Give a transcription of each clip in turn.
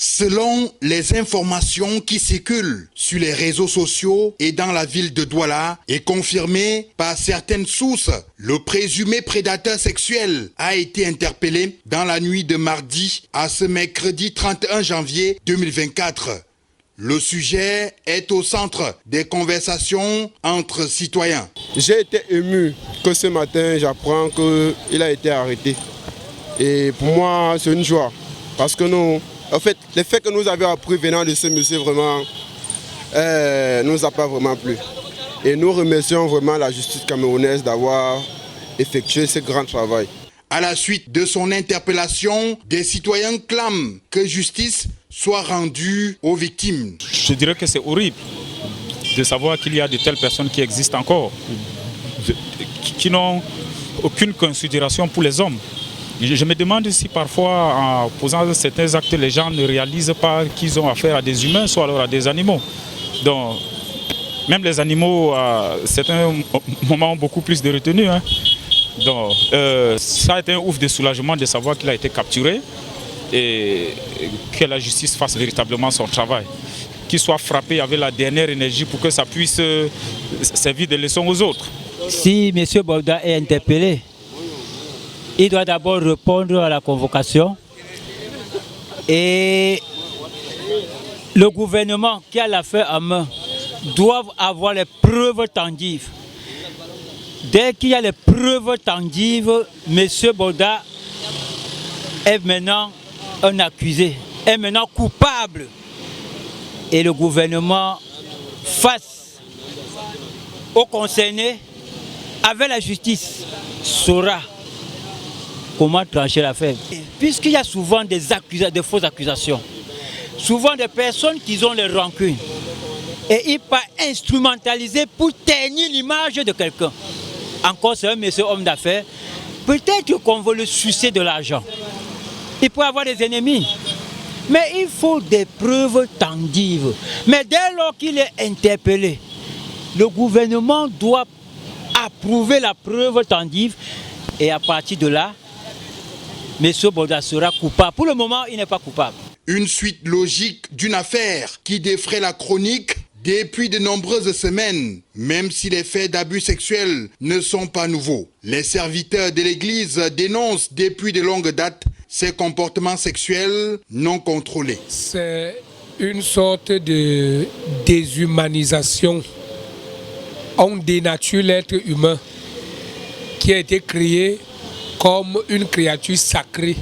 Selon les informations qui circulent sur les réseaux sociaux et dans la ville de Douala et confirmées par certaines sources, le présumé prédateur sexuel a été interpellé dans la nuit de mardi à ce mercredi 31 janvier 2024. Le sujet est au centre des conversations entre citoyens. J'ai été ému que ce matin, j'apprends qu'il a été arrêté. Et pour moi, c'est une joie. Parce que le fait que nous avions appris venant de ce monsieur vraiment nous a pas vraiment plu. Et nous remercions vraiment la justice camerounaise d'avoir effectué ce grand travail. À la suite de son interpellation, des citoyens clament que justice soit rendue aux victimes. Je dirais que c'est horrible de savoir qu'il y a de telles personnes qui existent encore, qui n'ont aucune considération pour les hommes. Je me demande si parfois, en posant certains actes, les gens ne réalisent pas qu'ils ont affaire à des humains, soit alors à des animaux. Donc, même les animaux, à certains moments, ont beaucoup plus de retenue. Donc, ça a été un ouf de soulagement de savoir qu'il a été capturé et que la justice fasse véritablement son travail. Qu'il soit frappé avec la dernière énergie pour que ça puisse servir de leçon aux autres. Si M. Borda est interpellé, il doit d'abord répondre à la convocation et le gouvernement qui a l'affaire en main doit avoir les preuves tangibles. Dès qu'il y a les preuves tangibles, M. Borda est maintenant un accusé, est maintenant coupable. Et le gouvernement face aux concernés, avec la justice, saura comment trancher l'affaire. Puisqu'il y a souvent des fausses accusations, souvent des personnes qui ont les rancunes, et ils peuvent instrumentaliser pour ternir l'image de quelqu'un. Encore c'est un monsieur homme d'affaires, peut-être qu'on veut le sucer de l'argent. Il peut avoir des ennemis, mais il faut des preuves tangibles. Mais dès lors qu'il est interpellé, le gouvernement doit approuver la preuve tangible et à partir de là, M. Borda sera coupable. Pour le moment, il n'est pas coupable. Une suite logique d'une affaire qui défraie la chronique depuis de nombreuses semaines, même si les faits d'abus sexuels ne sont pas nouveaux. Les serviteurs de l'Église dénoncent depuis de longues dates ces comportements sexuels non contrôlés. C'est une sorte de déshumanisation. On dénature l'être humain qui a été créé comme une créature sacrée,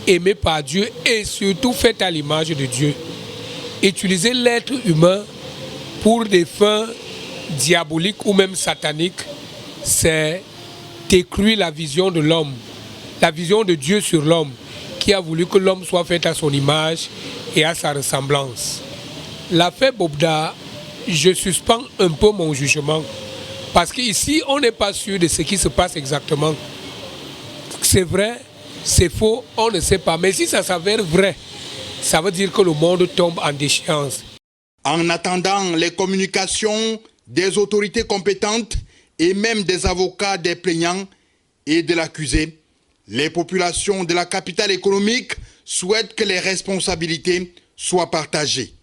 aimée par Dieu et surtout faite à l'image de Dieu. Utiliser l'être humain pour des fins diaboliques ou même sataniques, c'est détruire la vision de l'homme, la vision de Dieu sur l'homme, qui a voulu que l'homme soit fait à son image et à sa ressemblance. L'affaire Bobda, je suspends un peu mon jugement, parce qu'ici, on n'est pas sûr de ce qui se passe exactement. C'est vrai, c'est faux, on ne sait pas. Mais si ça s'avère vrai, ça veut dire que le monde tombe en déchéance. En attendant les communications des autorités compétentes et même des avocats des plaignants et de l'accusé, les populations de la capitale économique souhaitent que les responsabilités soient partagées.